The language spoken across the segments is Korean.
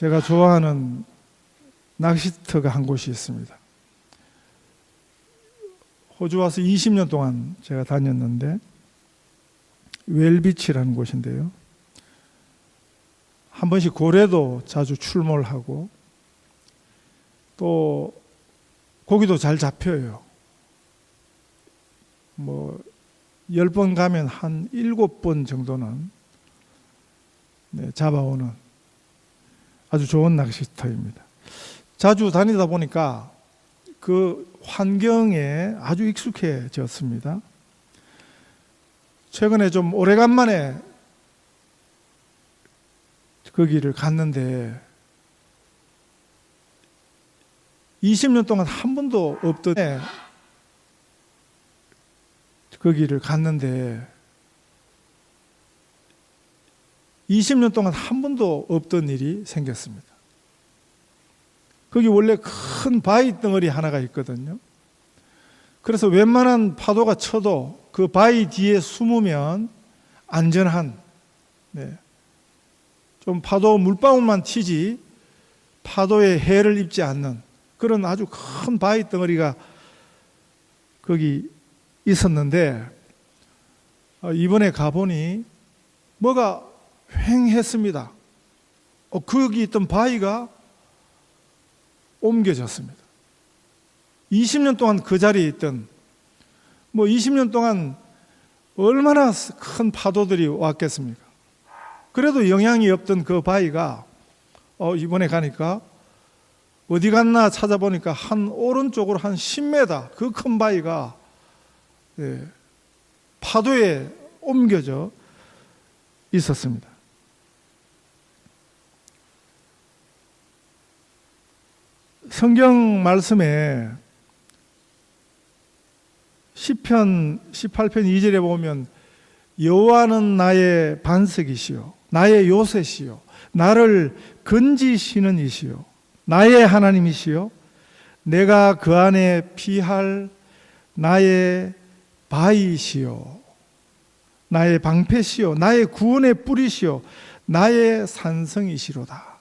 제가 좋아하는 낚시터가 한 곳이 있습니다. 호주 와서 20년 동안 제가 다녔는데 웰비치라는 곳인데요. 한 번씩 고래도 자주 출몰 하고 또 고기도 잘 잡혀요. 10번 가면 한 7번 정도는 잡아오는 아주 좋은 낚시터입니다. 자주 다니다 보니까 그 환경에 아주 익숙해졌습니다. 최근에 좀 오래간만에 거기를 갔는데 20년 동안 한 번도 없던 거기를 갔는데 20년 동안 한 번도 없던 일이 생겼습니다. 거기 원래 큰 바위 덩어리 하나가 있거든요. 그래서 웬만한 파도가 쳐도 그 바위 뒤에 숨으면 안전한, 좀 파도 물방울만 튀지 파도에 해를 입지 않는 그런 아주 큰 바위 덩어리가 거기 있었는데 이번에 가보니 뭐가 휑했습니다. 거기 있던 바위가 옮겨졌습니다. 20년 동안 그 자리에 있던 20년 동안 얼마나 큰 파도들이 왔겠습니까? 그래도 영향이 없던 그 바위가 이번에 가니까 어디 갔나 찾아보니까 오른쪽으로 한 10m 그 큰 바위가 파도에 옮겨져 있었습니다. 성경 말씀에 시편 18편 2절에 보면 여호와는 나의 반석이시요 나의 요새시요 나를 건지시는 이시요 나의 하나님이시요 내가 그 안에 피할 나의 바위시요 나의 방패시요 나의 구원의 뿌리시요 나의 산성이시로다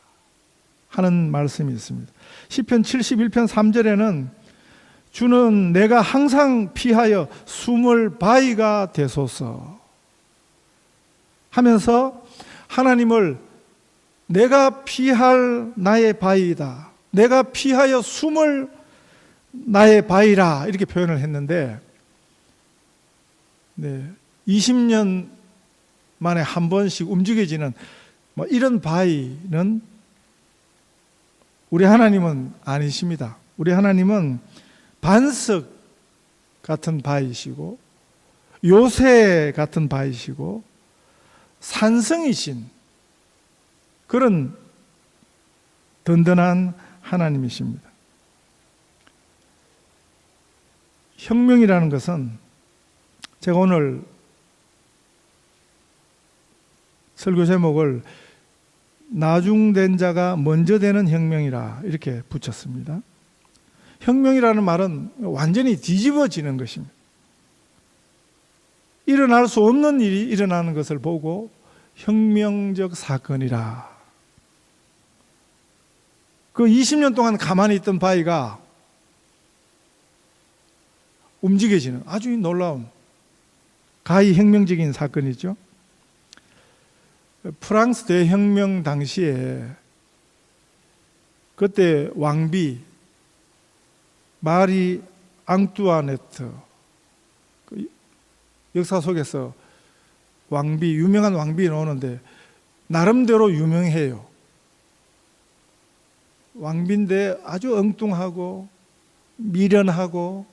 하는 말씀이 있습니다. 시편 71편 3절에는 주는 내가 항상 피하여 숨을 바위가 되소서 하면서 하나님을 내가 피할 나의 바위이다. 내가 피하여 숨을 나의 바위라 이렇게 표현을 했는데 20년 만에 한 번씩 움직여지는 이런 바위는 우리 하나님은 아니십니다. 우리 하나님은 반석 같은 바위시고 요새 같은 바위시고 산성이신 그런 든든한 하나님이십니다. 혁명이라는 것은 제가 오늘 설교 제목을 나중된 자가 먼저 되는 혁명이라 이렇게 붙였습니다. 혁명이라는 말은 완전히 뒤집어지는 것입니다. 일어날 수 없는 일이 일어나는 것을 보고 혁명적 사건이라. 그 20년 동안 가만히 있던 바위가 움직여지는 아주 놀라운 가히 혁명적인 사건이죠. 프랑스 대혁명 당시에 그때 왕비 마리 앙뚜아네트 역사 속에서 유명한 왕비 나오는데 나름대로 유명해요. 왕비인데 아주 엉뚱하고 미련하고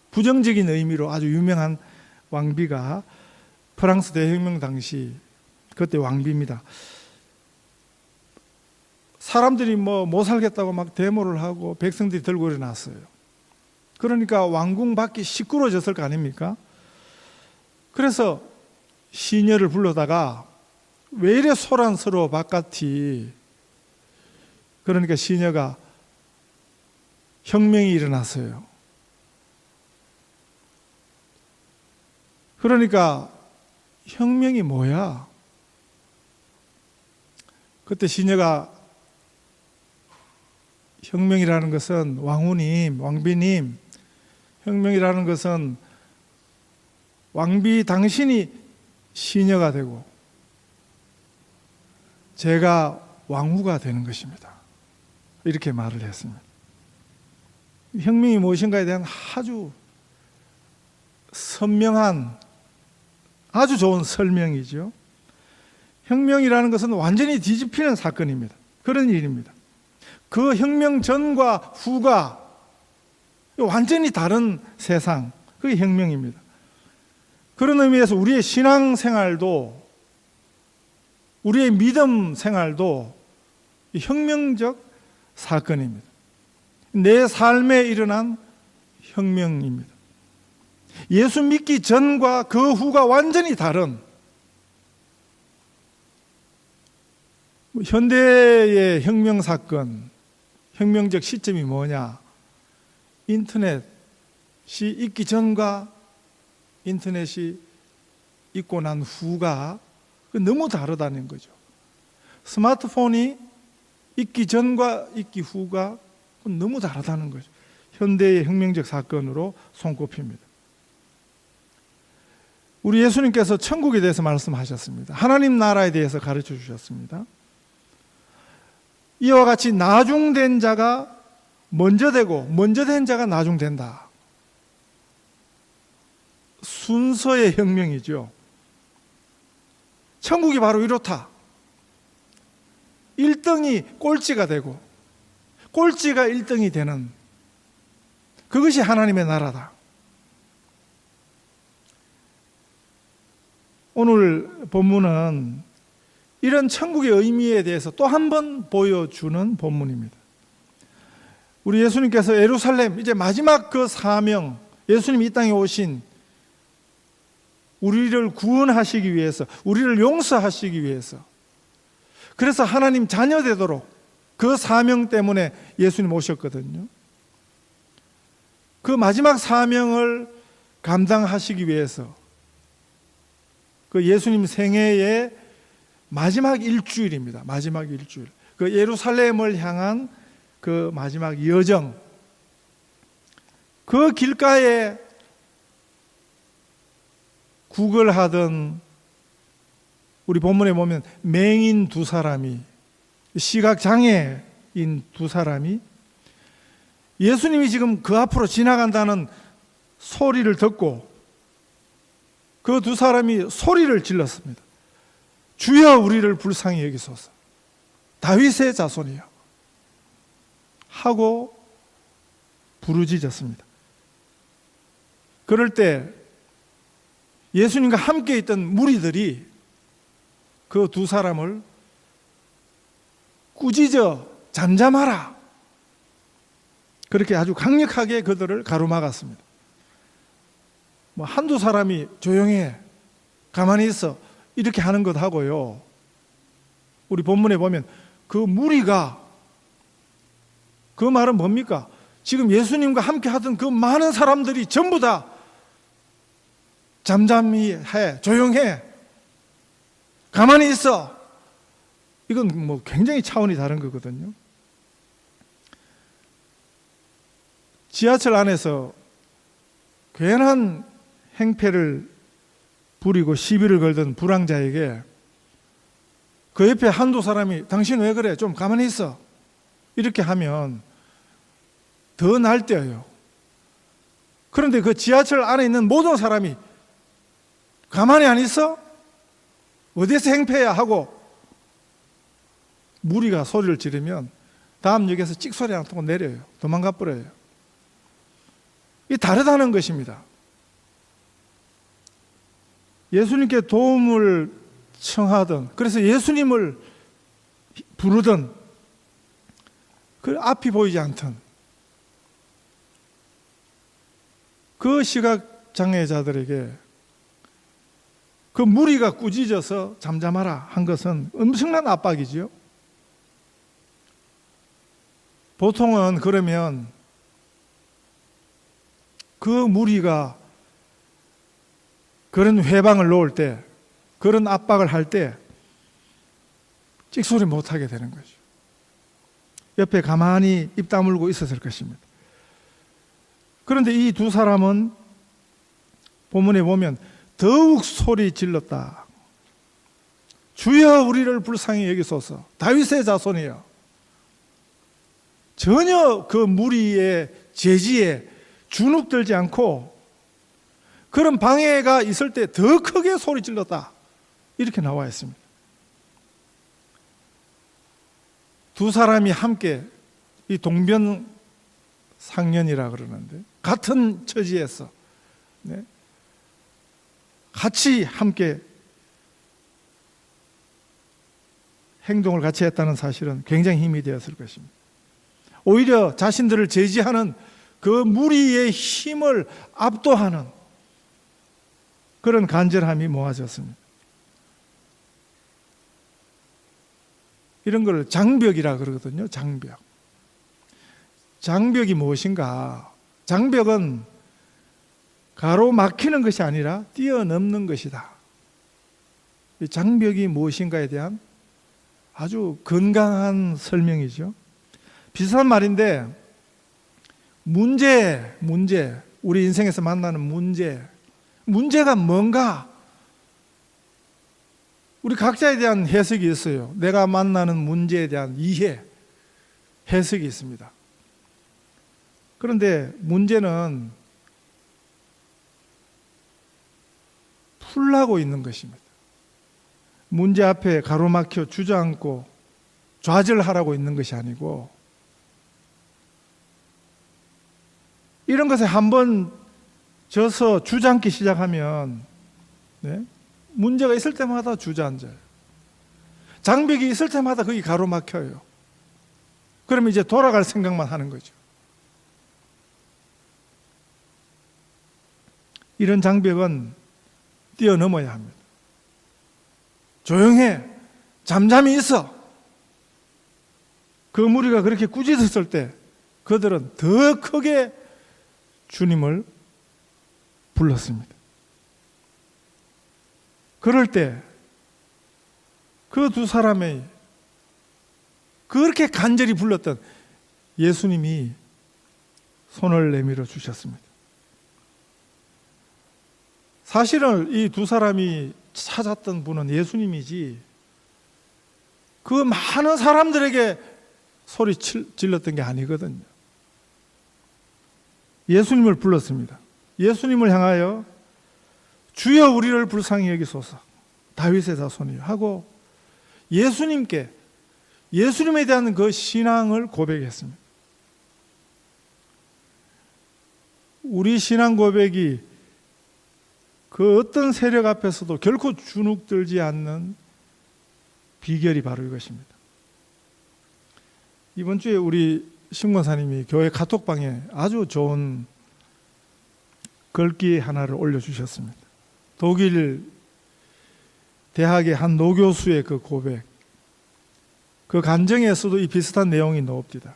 부정적인 의미로 아주 유명한 왕비가 프랑스 대혁명 당시 그때 왕비입니다. 사람들이 못 살겠다고 막 데모를 하고 백성들이 들고 일어났어요. 그러니까 왕궁 밖이 시끄러워졌을 거 아닙니까? 그래서 시녀를 불러다가 왜 이래 소란스러워 바깥이. 그러니까 시녀가 혁명이 일어났어요. 그러니까 혁명이 뭐야? 그때 시녀가 혁명이라는 것은 왕후님, 왕비님, 혁명이라는 것은 왕비 당신이 시녀가 되고 제가 왕후가 되는 것입니다. 이렇게 말을 했습니다. 혁명이 무엇인가에 대한 아주 선명한 아주 좋은 설명이죠. 혁명이라는 것은 완전히 뒤집히는 사건입니다. 그런 일입니다. 그 혁명 전과 후가 완전히 다른 세상, 그게 혁명입니다. 그런 의미에서 우리의 신앙생활도 우리의 믿음 생활도 혁명적 사건입니다. 내 삶에 일어난 혁명입니다. 예수 믿기 전과 그 후가 완전히 다른 현대의 혁명 사건, 혁명적 시점이 뭐냐? 인터넷이 있기 전과 인터넷이 있고 난 후가 너무 다르다는 거죠. 스마트폰이 있기 전과 있기 후가 너무 다르다는 거죠. 현대의 혁명적 사건으로 손꼽힙니다. 우리 예수님께서 천국에 대해서 말씀하셨습니다. 하나님 나라에 대해서 가르쳐 주셨습니다. 이와 같이 나중된 자가 먼저 되고 먼저 된 자가 나중된다. 순서의 혁명이죠. 천국이 바로 이렇다. 1등이 꼴찌가 되고 꼴찌가 1등이 되는 그것이 하나님의 나라다. 오늘 본문은 이런 천국의 의미에 대해서 또 한 번 보여주는 본문입니다. 우리 예수님께서 예루살렘 이제 마지막 그 사명, 예수님이 이 땅에 오신 우리를 구원하시기 위해서, 우리를 용서하시기 위해서, 그래서 하나님 자녀 되도록 그 사명 때문에 예수님 오셨거든요. 그 마지막 사명을 감당하시기 위해서 그 예수님 생애의 마지막 일주일입니다. 마지막 일주일. 그 예루살렘을 향한 그 마지막 여정. 그 길가에 구걸하던 우리 본문에 보면 맹인 두 사람이, 시각장애인 두 사람이 예수님이 지금 그 앞으로 지나간다는 소리를 듣고 그 두 사람이 소리를 질렀습니다. 주여 우리를 불쌍히 여기소서. 다윗의 자손이여. 하고 부르짖었습니다. 그럴 때 예수님과 함께 있던 무리들이 그 두 사람을 꾸짖어 잠잠하라. 그렇게 아주 강력하게 그들을 가로막았습니다. 뭐 한두 사람이 조용해, 가만히 있어 이렇게 하는 것 하고요. 우리 본문에 보면 그 무리가, 그 말은 뭡니까? 지금 예수님과 함께 하던 그 많은 사람들이 전부 다 잠잠히 해, 조용해, 가만히 있어. 이건 뭐 굉장히 차원이 다른 거거든요. 지하철 안에서 괜한 행패를 부리고 시비를 걸던 불황자에게 그 옆에 한두 사람이 당신 왜 그래? 좀 가만히 있어. 이렇게 하면 더 날뛰어요. 그런데 그 지하철 안에 있는 모든 사람이 가만히 안 있어? 어디서 행패야? 하고 무리가 소리를 지르면 다음 역에서 찍소리 안 통고 내려요. 도망가 버려요. 이게 다르다는 것입니다. 예수님께 도움을 청하던, 그래서 예수님을 부르던 그 앞이 보이지 않던 그 시각장애자들에게 그 무리가 꾸짖어서 잠잠하라 한 것은 엄청난 압박이지요. 보통은 그러면 그 무리가 그런 회방을 놓을 때, 그런 압박을 할 때 찍소리 못하게 되는 거죠. 옆에 가만히 입 다물고 있었을 것입니다. 그런데 이 두 사람은 본문에 보면 더욱 소리 질렀다. 주여 우리를 불쌍히 여기소서. 다윗의 자손이여. 전혀 그 무리의 제지에 주눅들지 않고 그런 방해가 있을 때 더 크게 소리 질렀다. 이렇게 나와 있습니다. 두 사람이 함께, 이 동변상련이라 그러는데, 같은 처지에서 같이 함께 행동을 같이 했다는 사실은 굉장히 힘이 되었을 것입니다. 오히려 자신들을 제지하는 그 무리의 힘을 압도하는 그런 간절함이 모아졌습니다. 이런 걸 장벽이라 그러거든요. 장벽. 장벽이 무엇인가? 장벽은 가로막히는 것이 아니라 뛰어넘는 것이다. 이 장벽이 무엇인가에 대한 아주 건강한 설명이죠. 비슷한 말인데, 문제, 우리 인생에서 만나는 문제가 뭔가? 우리 각자에 대한 해석이 있어요. 내가 만나는 문제에 대한 이해, 해석이 있습니다. 그런데 문제는 풀라고 있는 것입니다. 문제 앞에 가로막혀 주저앉고 좌절하라고 있는 것이 아니고, 이런 것에 한번 져서 주저앉기 시작하면 문제가 있을 때마다 주저앉아요. 장벽이 있을 때마다 거기 가로막혀요. 그러면 이제 돌아갈 생각만 하는 거죠. 이런 장벽은 뛰어넘어야 합니다. 조용해, 잠잠히 있어. 그 무리가 그렇게 꾸짖었을 때 그들은 더 크게 주님을 불렀습니다. 그럴 때 그 두 사람의 그렇게 간절히 불렀던 예수님이 손을 내밀어 주셨습니다. 사실은 이 두 사람이 찾았던 분은 예수님이지 그 많은 사람들에게 소리 질렀던 게 아니거든요. 예수님을 불렀습니다. 예수님을 향하여 주여 우리를 불쌍히 여기소서, 다윗의 자손이여 하고 예수님께, 예수님에 대한 그 신앙을 고백했습니다. 우리 신앙 고백이 그 어떤 세력 앞에서도 결코 주눅들지 않는 비결이 바로 이것입니다. 이번 주에 우리 신권사님이 교회 카톡방에 아주 좋은 글귀 하나를 올려주셨습니다. 독일 대학의 한 노교수의 그 고백, 그 간증에서도 이 비슷한 내용이 나옵니다.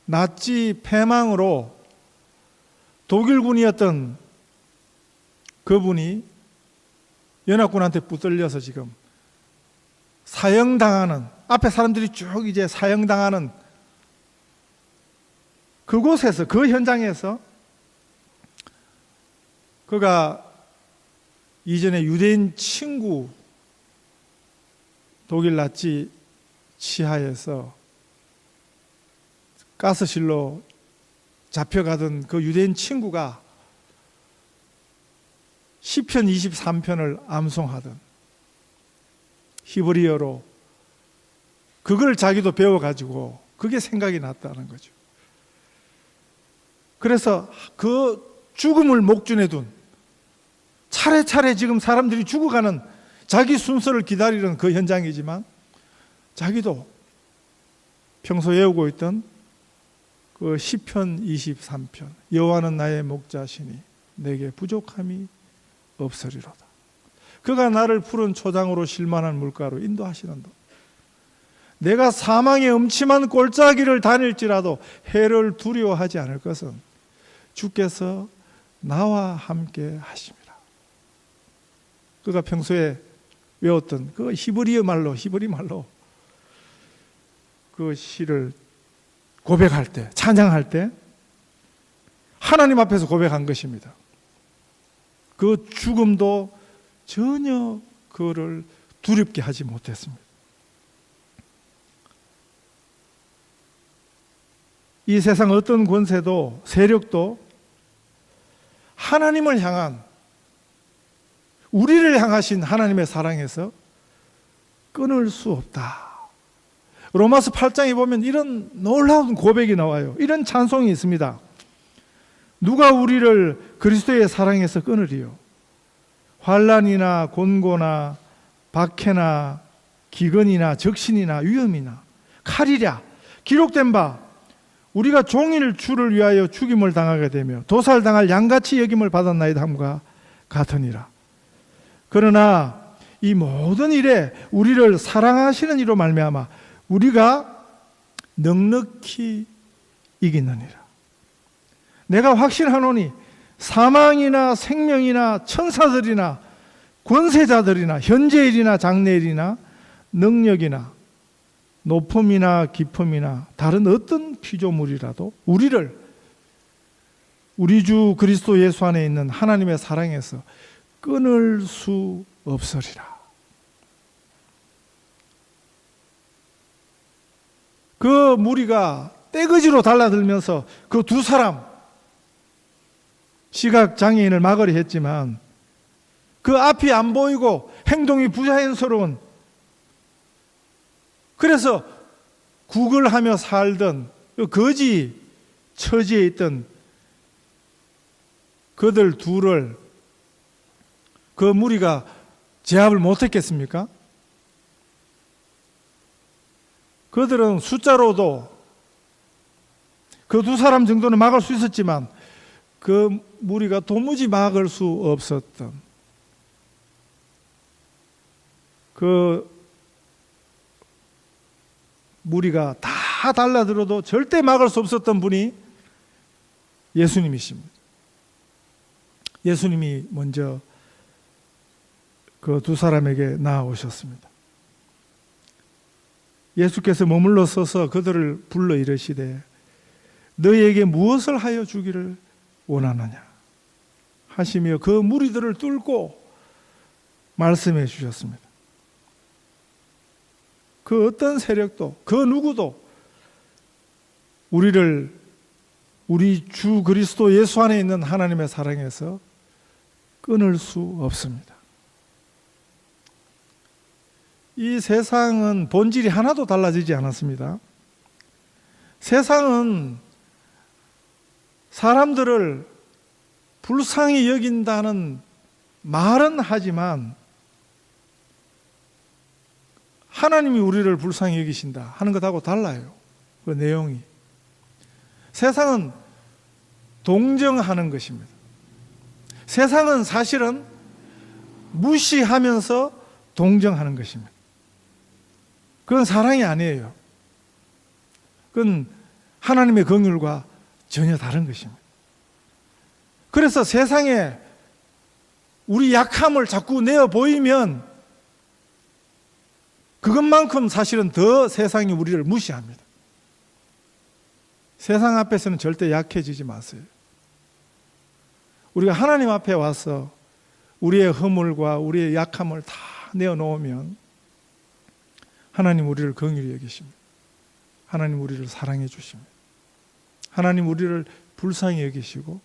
나치 패망으로 독일군이었던 그분이 연합군한테 붙들려서 지금 사형당하는, 앞에 사람들이 쭉 이제 사형당하는 그곳에서, 그 현장에서 그가 이전에 유대인 친구, 독일 나치 치하에서 가스실로 잡혀가던 그 유대인 친구가 시편 23편을 암송하던 히브리어로 그걸 자기도 배워가지고 그게 생각이 났다는 거죠. 그래서 그 죽음을 목전에 둔, 차례차례 지금 사람들이 죽어가는 자기 순서를 기다리는 그 현장이지만 자기도 평소 외우고 있던 그 시편 23편, 여호와는 나의 목자시니 내게 부족함이 없으리로다. 그가 나를 푸른 초장으로 실만한 물가로 인도하시는다. 내가 사망의 음침한 골짜기를 다닐지라도 해를 두려워하지 않을 것은 주께서 나와 함께 하심이라. 그가 평소에 외웠던 그 히브리 말로 그 시를 고백할 때, 찬양할 때 하나님 앞에서 고백한 것입니다. 그 죽음도 전혀 그를 두렵게 하지 못했습니다. 이 세상 어떤 권세도 세력도 하나님을 향한, 우리를 향하신 하나님의 사랑에서 끊을 수 없다. 로마서 8장에 보면 이런 놀라운 고백이 나와요. 이런 찬송이 있습니다. 누가 우리를 그리스도의 사랑에서 끊으리요? 환난이나 곤고나 박해나 기근이나 적신이나 위험이나 칼이랴. 기록된 바 우리가 종일 주를 위하여 죽임을 당하게 되며 도살당할 양같이 여김을 받았나이다 함과 같으니라. 그러나 이 모든 일에 우리를 사랑하시는 이로 말미암아 우리가 넉넉히 이기느니라. 내가 확신하노니 사망이나 생명이나 천사들이나 권세자들이나 현재일이나 장래일이나 능력이나 높음이나 깊음이나 다른 어떤 피조물이라도 우리를 우리 주 그리스도 예수 안에 있는 하나님의 사랑에서 끊을 수 없으리라. 그 무리가 떼거지로 달라들면서 그 두 사람, 시각장애인을 막으려 했지만 그 앞이 안 보이고 행동이 부자연스러운, 그래서 구걸하며 살던 거지 처지에 있던 그들 둘을 그 무리가 제압을 못했겠습니까? 그들은 숫자로도 그 두 사람 정도는 막을 수 있었지만 그 무리가 도무지 막을 수 없었던 그 무리가 다 달라들어도 절대 막을 수 없었던 분이 예수님이십니다. 예수님이 먼저 그 두 사람에게 나아오셨습니다. 예수께서 머물러 서서 그들을 불러 이르시되 너희에게 무엇을 하여 주기를 원하느냐 하시며 그 무리들을 뚫고 말씀해 주셨습니다. 그 어떤 세력도 그 누구도 우리를 우리 주 그리스도 예수 안에 있는 하나님의 사랑에서 끊을 수 없습니다. 이 세상은 본질이 하나도 달라지지 않았습니다. 세상은 사람들을 불쌍히 여긴다는 말은 하지만 하나님이 우리를 불쌍히 여기신다 하는 것하고 달라요. 그 내용이. 세상은 동정하는 것입니다. 세상은 사실은 무시하면서 동정하는 것입니다. 그건 사랑이 아니에요. 그건 하나님의 긍휼과 전혀 다른 것입니다. 그래서 세상에 우리 약함을 자꾸 내어 보이면 그것만큼 사실은 더 세상이 우리를 무시합니다. 세상 앞에서는 절대 약해지지 마세요. 우리가 하나님 앞에 와서 우리의 허물과 우리의 약함을 다 내어놓으면 하나님 우리를 긍휼히 여기십니다. 하나님 우리를 사랑해 주십니다. 하나님 우리를 불쌍히 여기시고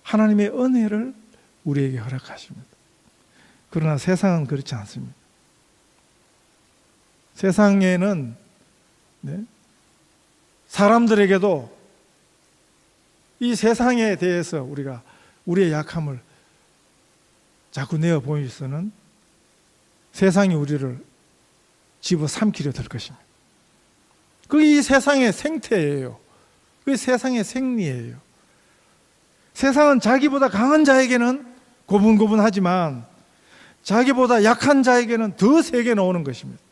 하나님의 은혜를 우리에게 허락하십니다. 그러나 세상은 그렇지 않습니다. 세상에는 사람들에게도 이 세상에 대해서 우리가 우리의 약함을 자꾸 내어 보이서는 세상이 우리를 집어삼키려 들 것입니다. 그게 이 세상의 생태예요. 그게 세상의 생리예요. 세상은 자기보다 강한 자에게는 고분고분하지만 자기보다 약한 자에게는 더 세게 나오는 것입니다.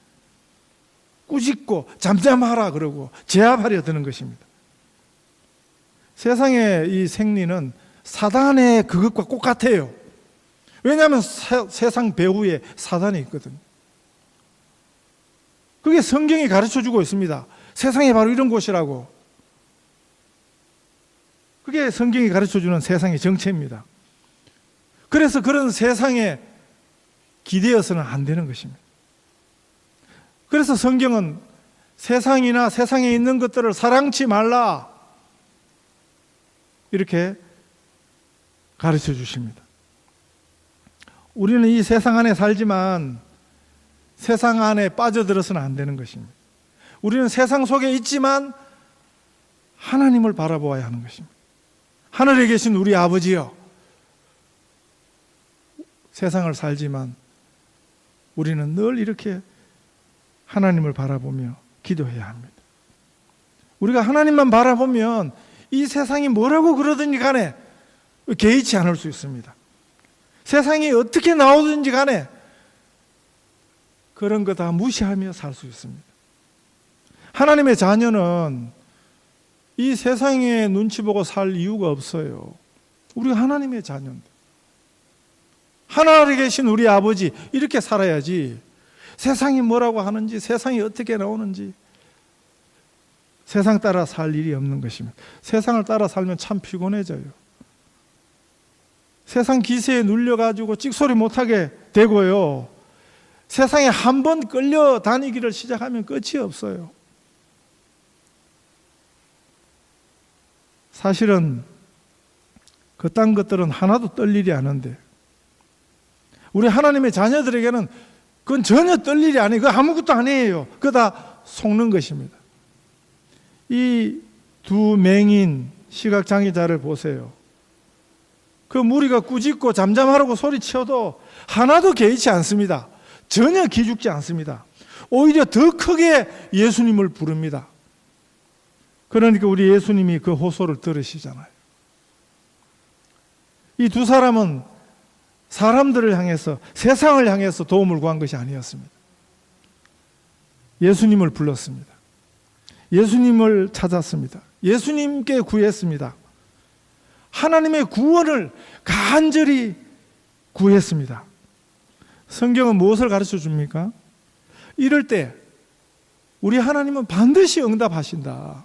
꾸짖고 잠잠하라 그러고 제압하려 드는 것입니다. 세상의 이 생리는 사단의 그것과 똑같아요. 왜냐하면 세상 배후에 사단이 있거든요. 그게 성경이 가르쳐주고 있습니다. 세상이 바로 이런 곳이라고. 그게 성경이 가르쳐주는 세상의 정체입니다. 그래서 그런 세상에 기대어서는 안 되는 것입니다. 그래서 성경은 세상이나 세상에 있는 것들을 사랑치 말라 이렇게 가르쳐 주십니다. 우리는 이 세상 안에 살지만 세상 안에 빠져들어서는 안 되는 것입니다. 우리는 세상 속에 있지만 하나님을 바라보아야 하는 것입니다. 하늘에 계신 우리 아버지여, 세상을 살지만 우리는 늘 이렇게 하나님을 바라보며 기도해야 합니다. 우리가 하나님만 바라보면 이 세상이 뭐라고 그러든지 간에 개의치 않을 수 있습니다. 세상이 어떻게 나오든지 간에 그런 거 다 무시하며 살 수 있습니다. 하나님의 자녀는 이 세상에 눈치 보고 살 이유가 없어요. 우리가 하나님의 자녀인데, 하늘에 계신 우리 아버지 이렇게 살아야지, 세상이 뭐라고 하는지, 세상이 어떻게 나오는지 세상 따라 살 일이 없는 것입니다. 세상을 따라 살면 참 피곤해져요. 세상 기세에 눌려가지고 찍소리 못하게 되고요, 세상에 한 번 끌려다니기를 시작하면 끝이 없어요. 사실은 그딴 것들은 하나도 떨 일이 아닌데, 우리 하나님의 자녀들에게는 그건 전혀 떨 일이 아니에요. 그거 아무것도 아니에요. 그거 다 속는 것입니다. 이 두 맹인 시각장애자를 보세요. 그 무리가 꾸짖고 잠잠하라고 소리치어도 하나도 개의치 않습니다. 전혀 기죽지 않습니다. 오히려 더 크게 예수님을 부릅니다. 그러니까 우리 예수님이 그 호소를 들으시잖아요. 이 두 사람은 사람들을 향해서, 세상을 향해서 도움을 구한 것이 아니었습니다. 예수님을 불렀습니다. 예수님을 찾았습니다. 예수님께 구했습니다. 하나님의 구원을 간절히 구했습니다. 성경은 무엇을 가르쳐 줍니까? 이럴 때 우리 하나님은 반드시 응답하신다.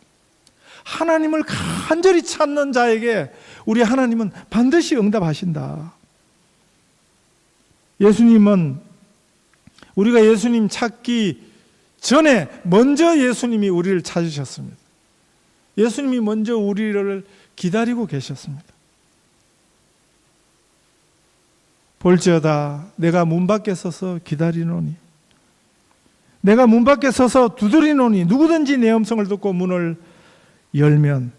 하나님을 간절히 찾는 자에게 우리 하나님은 반드시 응답하신다. 예수님은 우리가 예수님 찾기 전에 먼저 예수님이 우리를 찾으셨습니다. 예수님이 먼저 우리를 기다리고 계셨습니다. 볼지어다 내가 문 밖에 서서 기다리노니, 내가 문 밖에 서서 두드리노니 누구든지 내 음성을 듣고 문을 열면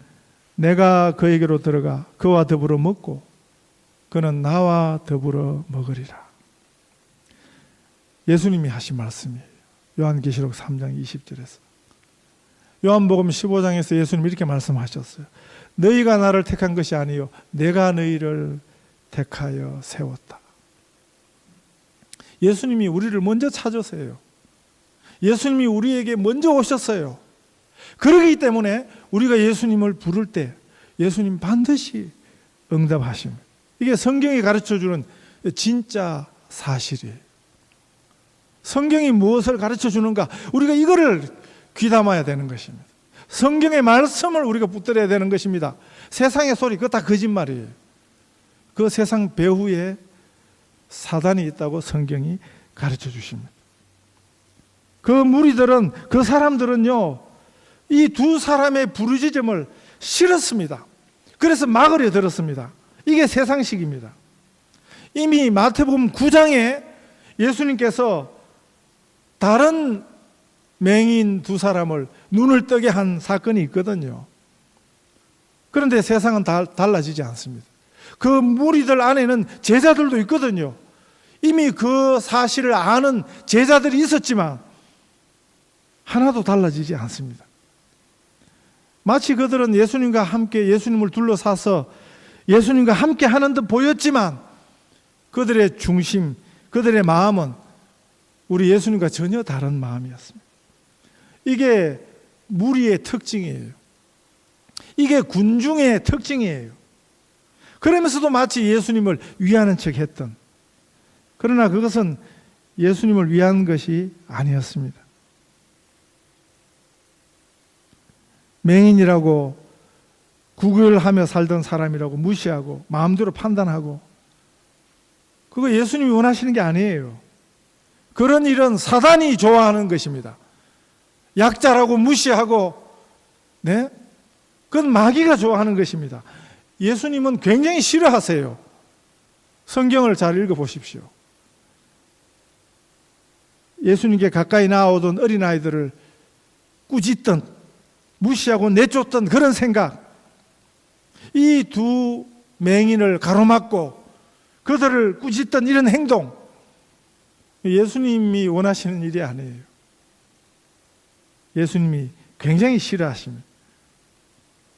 내가 그에게로 들어가 그와 더불어 먹고 그는 나와 더불어 먹으리라. 예수님이 하신 말씀이에요. 요한계시록 3장 20절에서. 요한복음 15장에서 예수님이 이렇게 말씀하셨어요. 너희가 나를 택한 것이 아니요 내가 너희를 택하여 세웠다. 예수님이 우리를 먼저 찾으세요. 예수님이 우리에게 먼저 오셨어요. 그러기 때문에 우리가 예수님을 부를 때 예수님 반드시 응답하십니다. 이게 성경이 가르쳐주는 진짜 사실이에요. 성경이 무엇을 가르쳐주는가? 우리가 이거를 귀담아야 되는 것입니다. 성경의 말씀을 우리가 붙들어야 되는 것입니다. 세상의 소리 그거 다 거짓말이에요. 그 세상 배후에 사단이 있다고 성경이 가르쳐 주십니다. 그 무리들은, 그 사람들은요, 이 두 사람의 부르짖음을 싫었습니다. 그래서 막으려 들었습니다. 이게 세상식입니다. 이미 마태복음 9장에 예수님께서 다른 맹인 두 사람을 눈을 뜨게 한 사건이 있거든요. 그런데 세상은 달라지지 않습니다. 그 무리들 안에는 제자들도 있거든요. 이미 그 사실을 아는 제자들이 있었지만 하나도 달라지지 않습니다. 마치 그들은 예수님과 함께 예수님을 둘러싸서 예수님과 함께 하는 듯 보였지만 그들의 중심, 그들의 마음은 우리 예수님과 전혀 다른 마음이었습니다. 이게 무리의 특징이에요. 이게 군중의 특징이에요. 그러면서도 마치 예수님을 위하는 척 했던, 그러나 그것은 예수님을 위한 것이 아니었습니다. 맹인이라고 구걸하며 살던 사람이라고 무시하고 마음대로 판단하고, 그거 예수님이 원하시는 게 아니에요. 그런 일은 사단이 좋아하는 것입니다. 약자라고 무시하고, 네? 그건 마귀가 좋아하는 것입니다. 예수님은 굉장히 싫어하세요. 성경을 잘 읽어보십시오. 예수님께 가까이 나오던 어린아이들을 꾸짖던, 무시하고 내쫓던 그런 생각, 이 두 맹인을 가로막고 그들을 꾸짖던 이런 행동, 예수님이 원하시는 일이 아니에요. 예수님이 굉장히 싫어하십니다.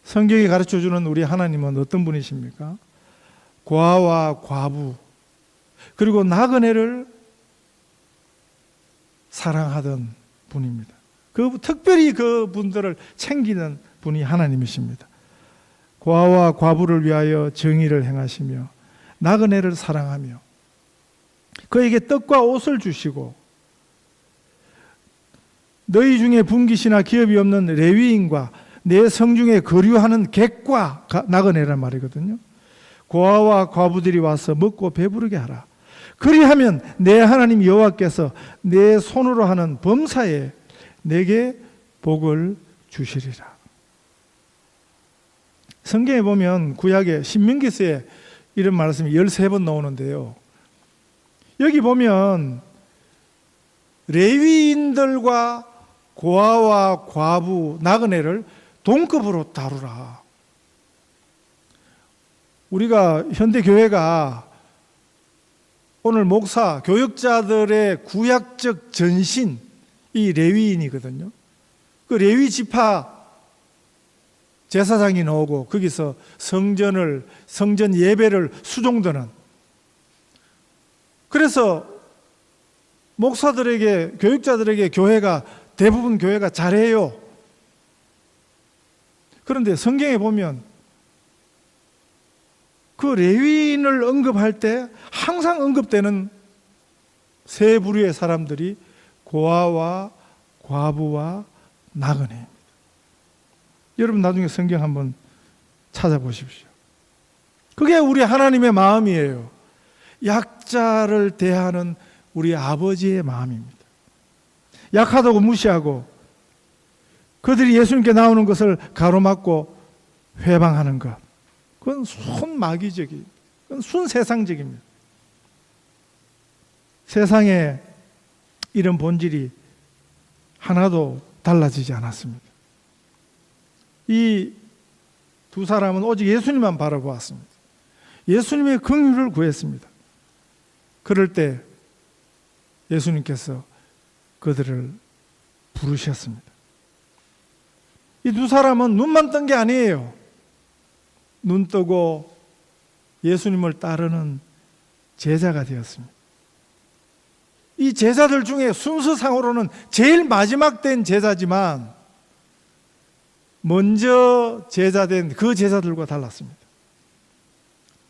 성경이 가르쳐주는 우리 하나님은 어떤 분이십니까? 고아와 과부 그리고 나그네를 사랑하던 분입니다. 특별히 그 분들을 챙기는 분이 하나님이십니다. 고아와 과부를 위하여 정의를 행하시며 나그네를 사랑하며 그에게 떡과 옷을 주시고, 너희 중에 분깃이나 기업이 없는 레위인과 내 성중에 거류하는 객과 나그네란 말이거든요. 고아와 과부들이 와서 먹고 배부르게 하라. 그리하면 내 하나님 여호와께서 내 손으로 하는 범사에 내게 복을 주시리라. 성경에 보면 구약의 신명기서에 이런 말씀이 13번 나오는데요. 여기 보면 레위인들과 고아와 과부, 나그네를 동급으로 다루라. 우리가 현대교회가 오늘 목사, 교역자들의 구약적 전신, 이 레위인이거든요. 그 레위 지파 제사장이 나오고 거기서 성전 예배를 수종드는, 그래서 목사들에게, 교육자들에게 대부분 교회가 잘해요. 그런데 성경에 보면 그 레위인을 언급할 때 항상 언급되는 세 부류의 사람들이 고아와 과부와 나그네입니다. 여러분 나중에 성경 한번 찾아보십시오. 그게 우리 하나님의 마음이에요. 약자를 대하는 우리 아버지의 마음입니다. 약하다고 무시하고 그들이 예수님께 나오는 것을 가로막고 회방하는 것, 그건 순마귀적이에요. 그건 순세상적입니다. 세상에 이런 본질이 하나도 달라지지 않았습니다. 이 두 사람은 오직 예수님만 바라보았습니다. 예수님의 긍휼을 구했습니다. 그럴 때 예수님께서 그들을 부르셨습니다. 이 두 사람은 눈만 뜬 게 아니에요. 눈 뜨고 예수님을 따르는 제자가 되었습니다. 이 제자들 중에 순서상으로는 제일 마지막 된 제자지만 먼저 제자된 그 제자들과 달랐습니다.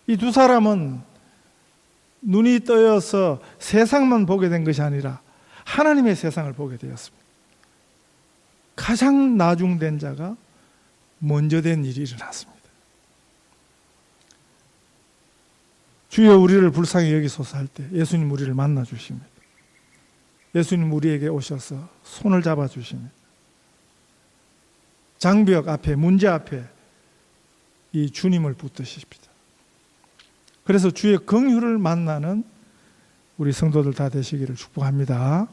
이 두 사람은 눈이 떠여서 세상만 보게 된 것이 아니라 하나님의 세상을 보게 되었습니다. 가장 나중된 자가 먼저 된 일이 일어났습니다. 주여 우리를 불쌍히 여기소서 할 때 예수님 우리를 만나 주십니다. 예수님 우리에게 오셔서 손을 잡아 주십니다. 장벽 앞에, 문제 앞에 이 주님을 붙드십시다. 그래서 주의 긍휼을 만나는 우리 성도들 다 되시기를 축복합니다.